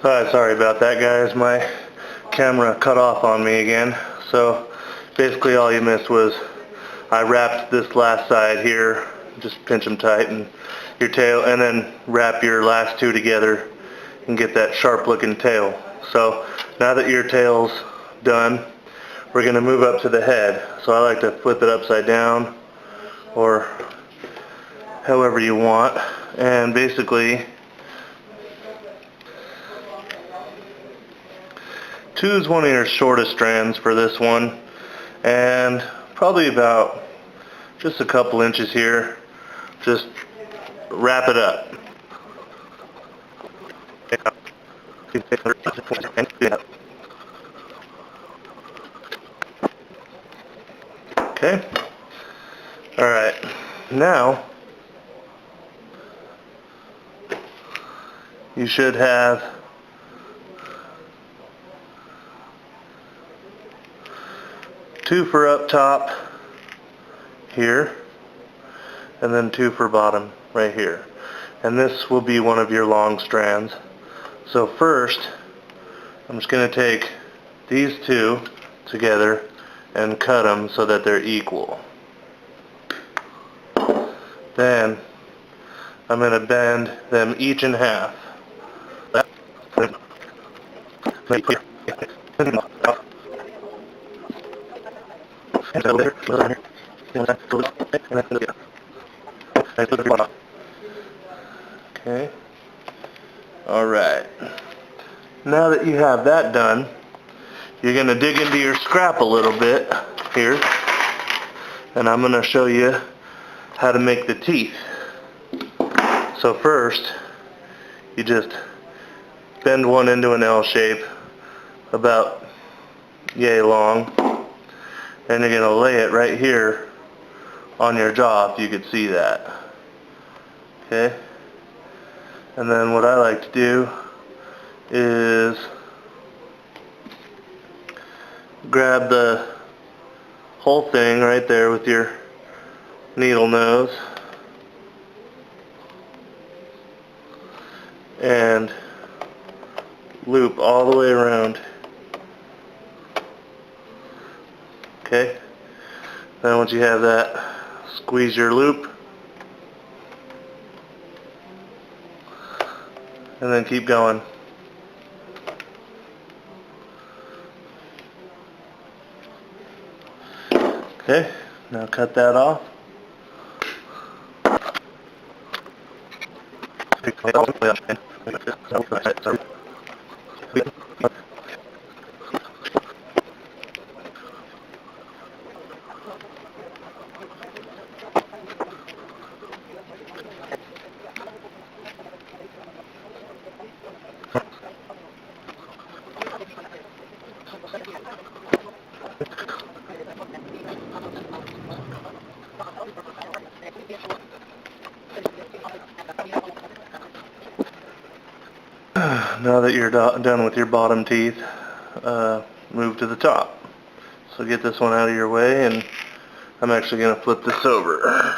Alright, sorry about that, guys. My camera cut off on me again. So basically all you missed was I wrapped this last side here, just pinch them tight, and your tail, and then wrap your last two together and get that sharp looking tail. So now that your tail's done, we're going to move up to the head. So I like to flip it upside down or however you want, and basically two is one of your shortest strands for this one, and probably about just a couple inches here. Just wrap it up. Okay. Alright. Now you should have two for up top here, and then two for bottom right here. And this will be one of your long strands. So first, I'm just going to take these two together and cut them so that they're equal. Then I'm going to bend them each in half. Okay. Alright. Now that you have that done, you're going to dig into your scrap a little bit here, and I'm going to show you how to make the teeth. So first, you just bend one into an L shape about yay long, and you're going to lay it right here on your jaw if you could see that. Okay? And then what I like to do is grab the whole thing right there with your needle nose and loop all the way around. Okay? Then once you have that, squeeze your loop and then keep going. Okay, now cut that off. Now that you're done with your bottom teeth, move to the top. So get this one out of your way, and I'm actually going to flip this over.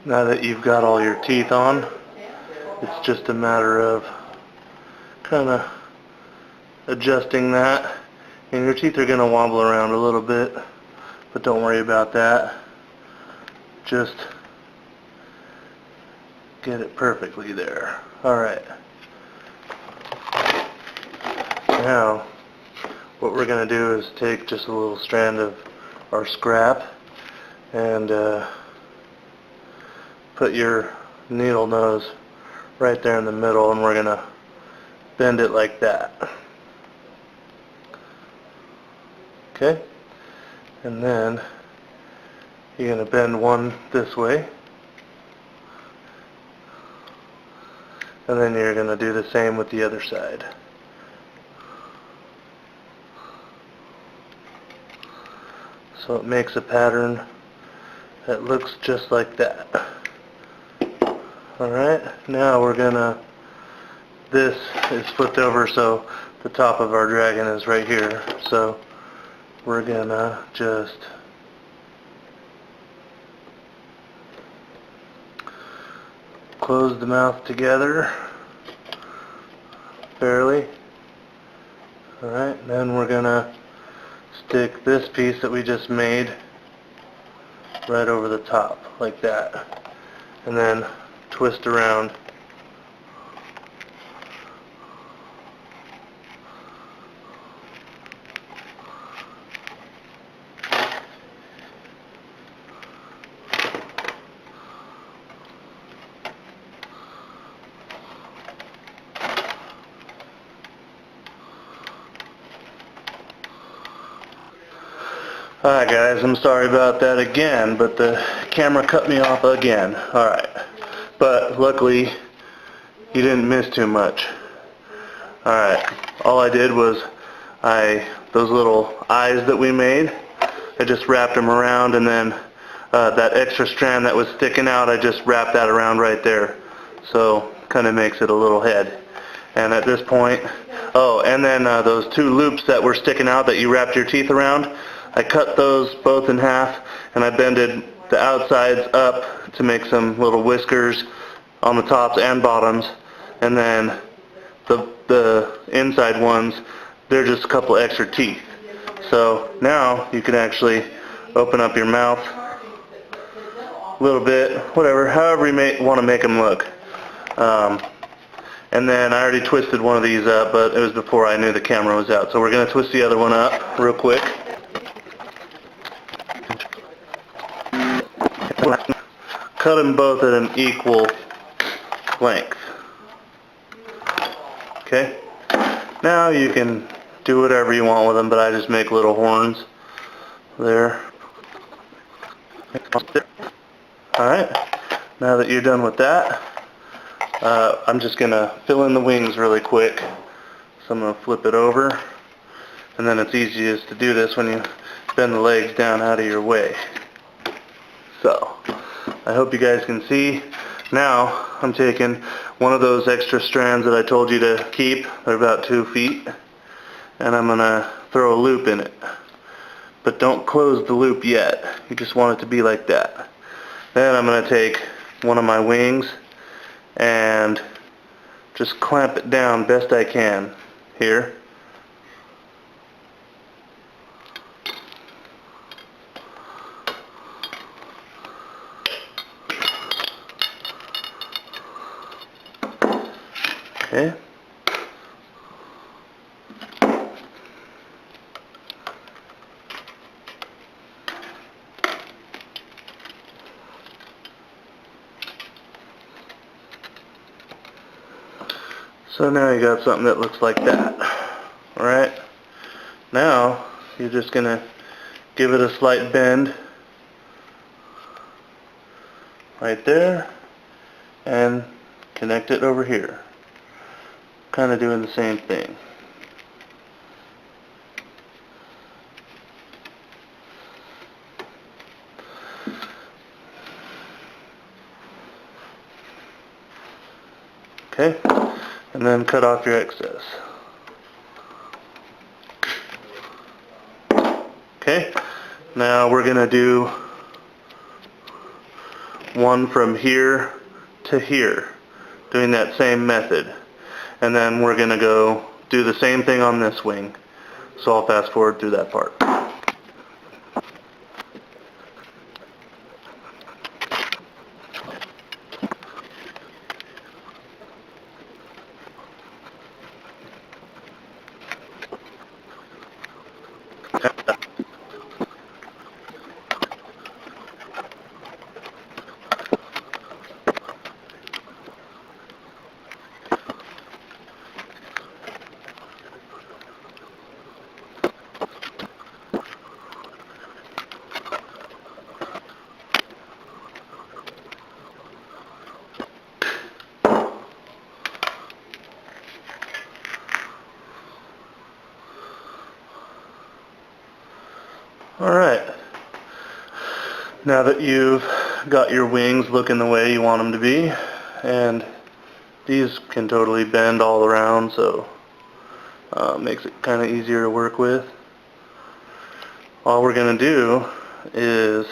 Now that you've got all your teeth on, it's just a matter of kind of adjusting that. And your teeth are going to wobble around a little bit, but don't worry about that. Just get it perfectly there. Alright. now what we're going to do is take just a little strand of our scrap and put your needle nose right there in the middle, and we're going to bend it like that. Okay? And then you're going to bend one this way, and then you're going to do the same with the other side. So it makes a pattern that looks just like that. Alright, now we're gonna, this is flipped over so the top of our dragon is right here. So we're gonna just close the mouth together fairly. Alright, then we're gonna stick this piece that we just made right over the top like that, and then twist around. Alright guys, I'm sorry about that again, but the camera cut me off again. Alright, but luckily you didn't miss too much. Alright, all I did was those little eyes that we made, I just wrapped them around, and then that extra strand that was sticking out, I just wrapped that around right there. So kind of makes it a little head. And at this point, oh, and then those two loops that were sticking out that you wrapped your teeth around, I cut those both in half, and I bended the outsides up to make some little whiskers on the tops and bottoms, and then the inside ones, they're just a couple extra teeth. So now you can actually open up your mouth a little bit, whatever, however you want to make them look. And then I already twisted one of these up, but it was before I knew the camera was out. So we're going to twist the other one up real quick. Cut them both at an equal length. Okay? Now you can do whatever you want with them, but I just make little horns there. Alright, now that you're done with that, I'm just going to fill in the wings really quick. So I'm going to flip it over, and then it's easiest to do this when you bend the legs down out of your way. So, I hope you guys can see. Now, I'm taking one of those extra strands that I told you to keep. They're about 2 feet. And I'm going to throw a loop in it. But don't close the loop yet. You just want it to be like that. Then I'm going to take one of my wings and just clamp it down best I can here. Okay. So now you got something that looks like that. Alright? Now you're just going to give it a slight bend right there and connect it over here. Kind of doing the same thing. Okay, and then cut off your excess. Okay, now we're going to do one from here to here, doing that same method. And then we're going to go do the same thing on this wing. So I'll fast forward through that part. Alright, now that you've got your wings looking the way you want them to be, and these can totally bend all around, so makes it kind of easier to work with. All we're going to do is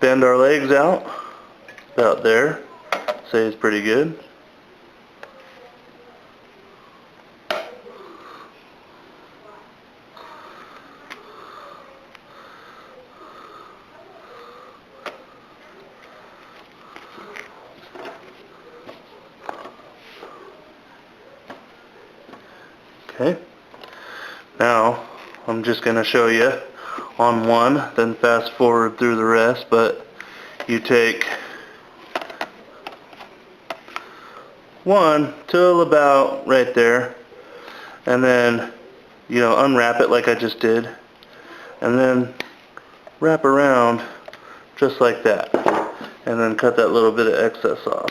bend our legs out about there. Say it's pretty good. Okay, now I'm just going to show you on one, then fast forward through the rest, but you take one till about right there, and then, you know, unwrap it like I just did, and then wrap around just like that, and then cut that little bit of excess off.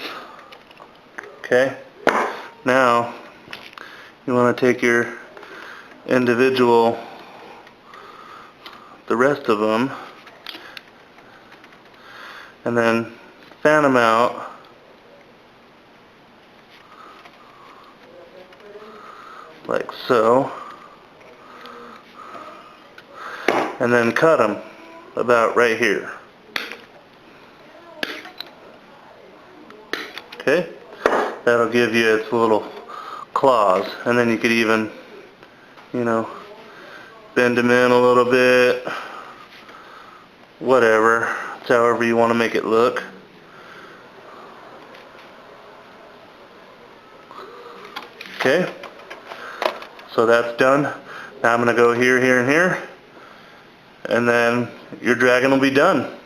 Okay, now you want to take your individual, the rest of them, and then fan them out like so, and then cut them about right here. Okay, that'll give you its little claws, and then you could even, you know, bend them in a little bit, whatever, it's however you want to make it look. Okay, so that's done. Now I'm going to go here, here, and here, and then your dragon will be done.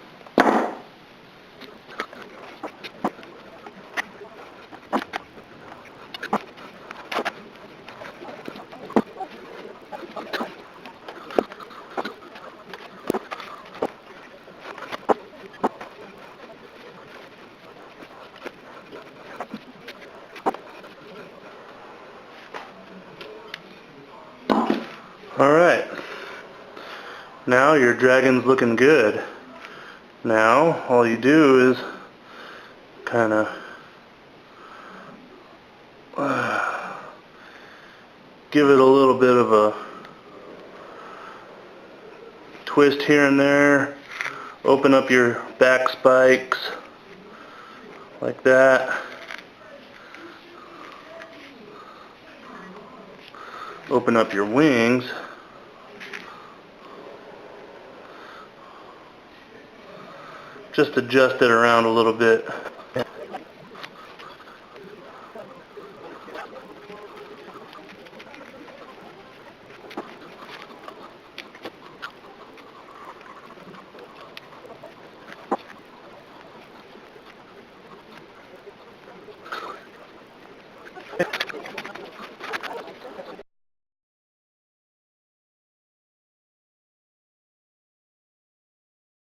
Alright, now your dragon's looking good. Now all you do is kind of give it a little bit of a twist here and there, open up your back spikes like that, open up your wings, just adjust it around a little bit.